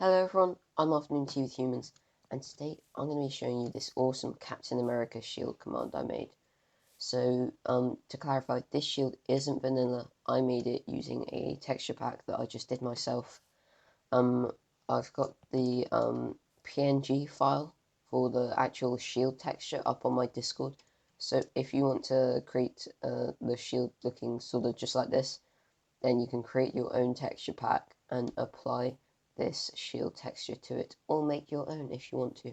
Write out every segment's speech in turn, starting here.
Hello everyone, I'm Afternoon Tea with Humans, and today I'm going to be showing you this awesome Captain America shield command I made. So, to clarify, this shield isn't vanilla. I made it using a texture pack that I just did myself. I've got the PNG file for the actual shield texture up on my Discord. So if you want to create the shield looking sort of just like this, then you can create your own texture pack and apply this shield texture to it, or make your own if you want to.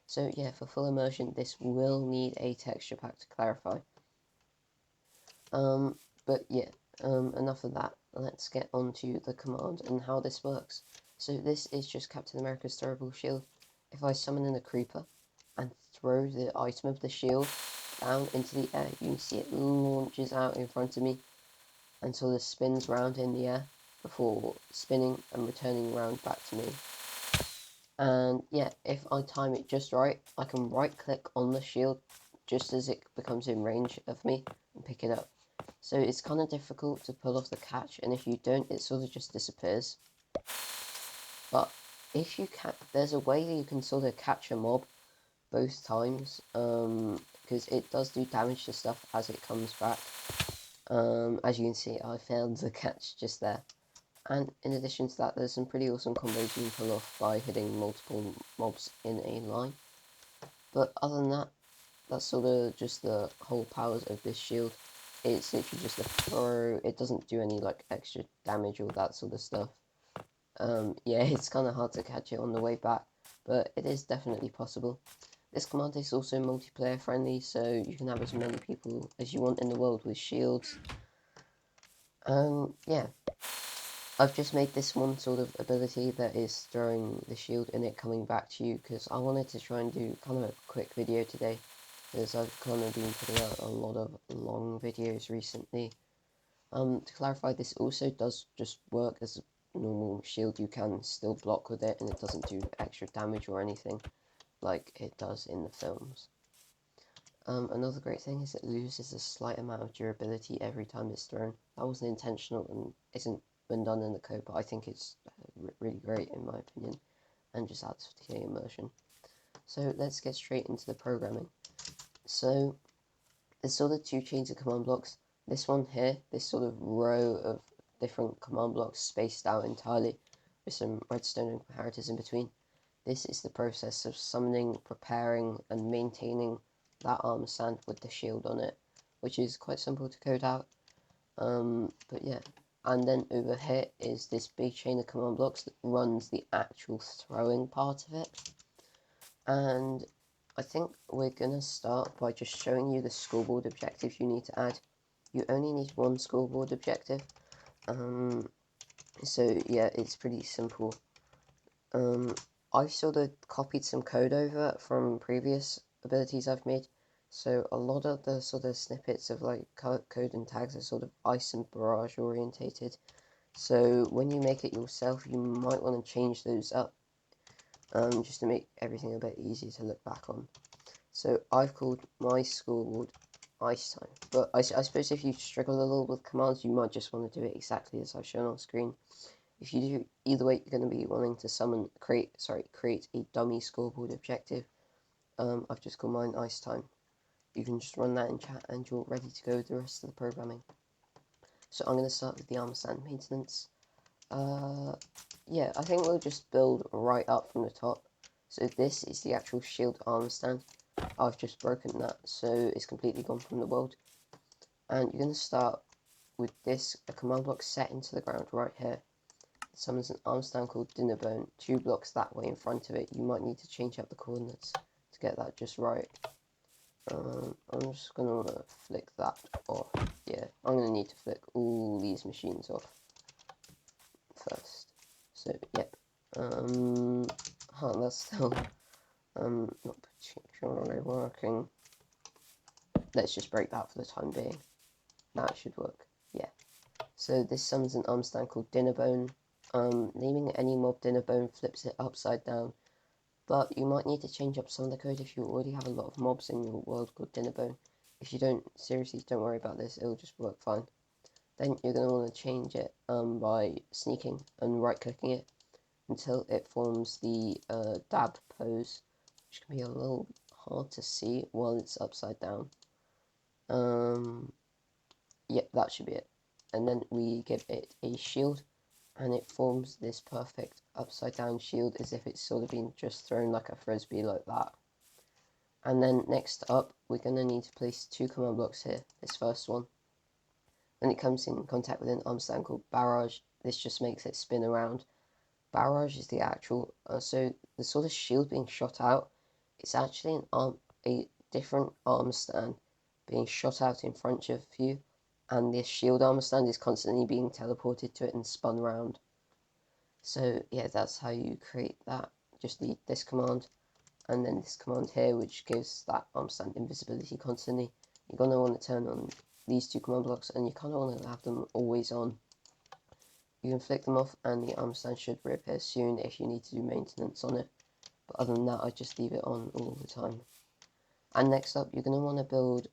So yeah, for full immersion, this will need a texture pack to clarify. But yeah, enough of that. Let's get on to the command and how this works. So this is just Captain America's throwable shield. If I summon in a creeper and throw the item of the shield down into the air, you can see it launches out in front of me and sort of spins round in the air before spinning and returning round back to me. And yeah, if I time it just right, I can right click on the shield just as it becomes in range of me and pick it up. So it's kind of difficult to pull off the catch, and if you don't, it sort of just disappears. But if you can, there's a way that you can sort of catch a mob both times, because it does do damage to stuff as it comes back. As you can see, I failed the catch just there. And in addition to that, there's some pretty awesome combos you can pull off by hitting multiple mobs in a line. But other than that, that's sort of just the whole powers of this shield. It's literally just a throw. It doesn't do any like extra damage or that sort of stuff. Yeah, it's kind of hard to catch it on the way back, but it is definitely possible. This command is also multiplayer friendly, so you can have as many people as you want in the world with shields. Yeah, I've just made this one sort of ability that is throwing the shield and it coming back to you, because I wanted to try and do kind of a quick video today, because I've kind of been putting out a lot of long videos recently. To clarify, this also does just work as a normal shield. You can still block with it and it doesn't do extra damage or anything like it does in the films. Another great thing is it loses a slight amount of durability every time it's thrown. That wasn't intentional and isn't been done in the code, but I think it's really great in my opinion, and just adds to the immersion. So let's get straight into the programming. So there's sort of two chains of command blocks. This one here, this sort of row of different command blocks spaced out entirely with some redstone and comparators in between. This is the process of summoning, preparing, and maintaining that Armstand with the shield on it, which is quite simple to code out. But yeah, and then over here is this big chain of command blocks that runs the actual throwing part of it. And I think we're gonna start by just showing you the scoreboard objectives you need to add. You only need one scoreboard objective. So yeah, it's pretty simple. I sort of copied some code over from previous abilities I've made, so a lot of the sort of snippets of like code and tags are sort of ice and barrage orientated. So when you make it yourself, you might want to change those up, just to make everything a bit easier to look back on. So I've called my scoreboard ice time, but I suppose if you struggle a little with commands, you might just want to do it exactly as I've shown on screen. If you do, either way, you're going to be wanting to create a dummy scoreboard objective. I've just called mine ice time. You can just run that in chat and you're ready to go with the rest of the programming. So I'm going to start with the Armstand maintenance. Yeah, I think we'll just build right up from the top. So this is the actual shield Armstand. I've just broken that, so it's completely gone from the world. And you're going to start with this, a command block set into the ground right here. Summons an Armstand called Dinnerbone, 2 blocks that way in front of it. You might need to change up the coordinates to get that just right. I'm just going to want to flick that off. Yeah, I'm going to need to flick all these machines off first. So, yep. That's still not particularly working. Let's just break that for the time being. That should work. Yeah. So this summons an Armstand called Dinnerbone. Naming any mob Dinnerbone flips it upside down, but you might need to change up some of the code if you already have a lot of mobs in your world called Dinnerbone. If you don't, seriously, don't worry about this, it'll just work fine. Then you're going to want to change it by sneaking and right-clicking it, until it forms the dab pose, which can be a little hard to see while it's upside down. Yeah, that should be it. And then we give it a shield, and it forms this perfect upside down shield as if it's sort of been just thrown like a frisbee like that. And then next up, we're going to need to place 2 command blocks here. This first one, when it comes in contact with an armstand called barrage, this just makes it spin around. Barrage is the actual, so the sort of shield being shot out, it's actually a different armstand being shot out in front of you, and this shield armstand is constantly being teleported to it and spun around. So yeah, that's how you create that. Just need this command, and then this command here, which gives that armstand invisibility constantly. You're going to want to turn on these 2 command blocks, and you kind of want to have them always on. You can flick them off, and the armstand should reappear soon if you need to do maintenance on it. But other than that, I just leave it on all the time. And next up, you're going to want to build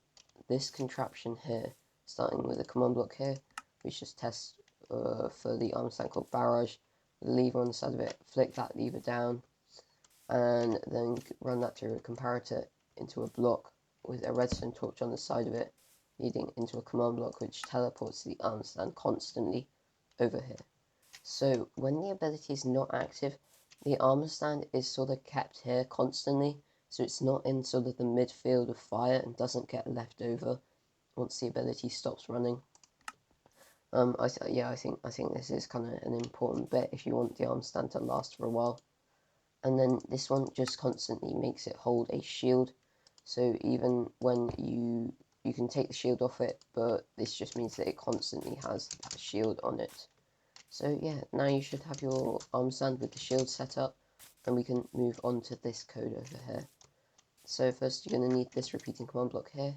this contraption here, starting with a command block here, which just tests for the armstand called barrage. The lever on the side of it, flick that lever down, and then run that through a comparator into a block with a redstone torch on the side of it, leading into a command block which teleports the armstand constantly over here. So when the ability is not active, the armstand is sort of kept here constantly, so it's not in sort of the midfield of fire and doesn't get left over once the ability stops running. I think this is kind of an important bit if you want the armstand to last for a while. And then this one just constantly makes it hold a shield, so even when you can take the shield off it, but this just means that it constantly has a shield on it. So yeah, now you should have your armstand with the shield set up, and we can move on to this code over here. So first you're going to need this repeating command block here.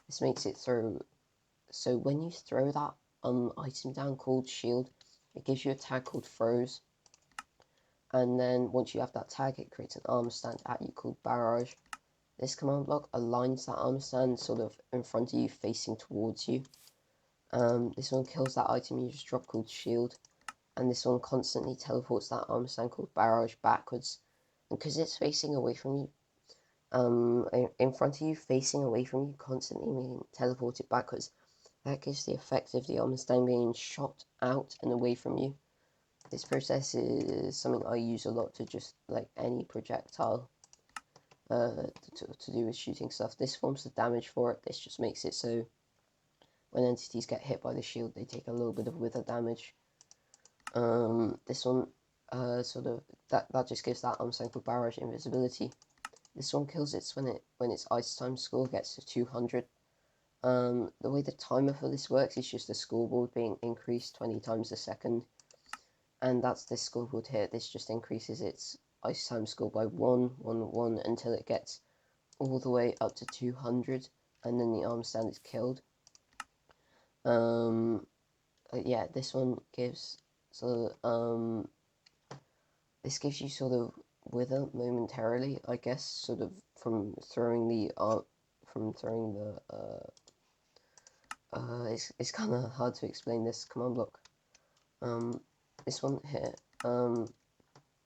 This makes it throw, so when you throw that item down called shield, it gives you a tag called throws, and then once you have that tag, it creates an armstand at you called barrage. This command block aligns that armstand sort of in front of you, facing towards you. This one kills that item you just dropped called shield, and this one constantly teleports that armstand called barrage backwards. And because it's facing away from you, in front of you, facing away from you, constantly being teleported backwards, that gives the effect of the armstand being shot out and away from you. This process is something I use a lot to just like any projectile to do with shooting stuff. This forms the damage for it. This just makes it so when entities get hit by the shield, they take a little bit of wither damage. This one sort of that just gives that armstand called barrage invisibility. This one kills it when its ice time score gets to 200. The way the timer for this works is just the scoreboard being increased 20 times a second, and that's this scoreboard here. This just increases its ice time score by 1 until it gets all the way up to 200, and then the armstand is killed. Yeah, this one gives this gives you sort of wither momentarily, I guess, sort of from throwing the it's kind of hard to explain this command block. This one here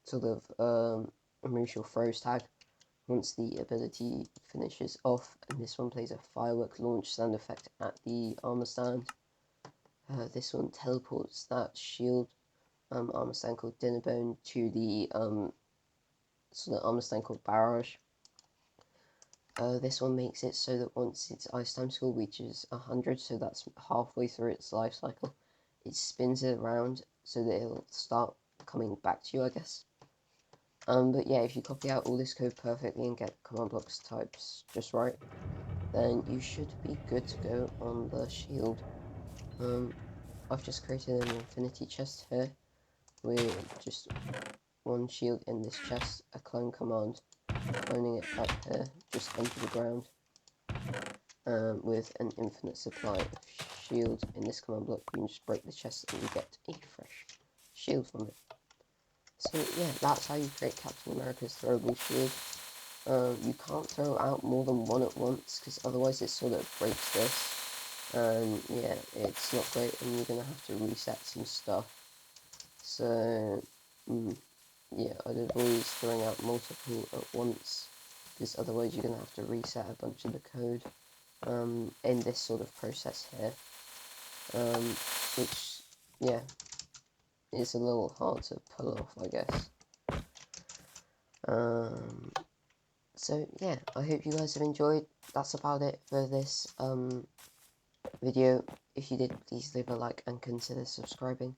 sort of removes your throws tag once the ability finishes off, and this one plays a firework launch sound effect at the armor stand. This one teleports that shield armor stand called Dinnerbone to the armor stand called Barrage. This one makes it so that once its ice time score reaches 100, so that's halfway through its life cycle, it spins it around so that it'll start coming back to you, I guess. But yeah, if you copy out all this code perfectly and get command blocks types just right, then you should be good to go on the shield. I've just created an infinity chest here with just one shield in this chest, a clone command, cloning it up here, just under the ground, with an infinite supply of shield in this command block. You can just break the chest and you get a fresh shield from it. So yeah, that's how you create Captain America's throwable shield. You can't throw out more than one at once, because otherwise it sort of breaks this. And yeah, it's not great, and you're going to have to reset some stuff. So, yeah, I'd avoid throwing out multiple at once, because otherwise you're going to have to reset a bunch of the code in this sort of process here, which, yeah, is a little hard to pull off, I guess. So yeah, I hope you guys have enjoyed. That's about it for this video. If you did, please leave a like and consider subscribing.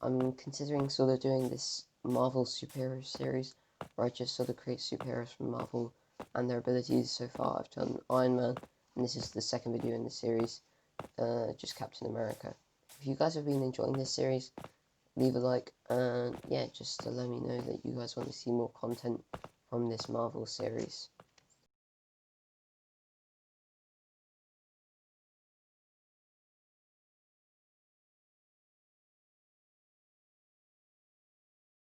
I'm considering sort of doing this Marvel superhero series, where I just sort of create superheroes from Marvel and their abilities. So far I've done Iron Man, and this is the second video in the series, just Captain America. If you guys have been enjoying this series, leave a like, and yeah, just to let me know that you guys want to see more content from this Marvel series.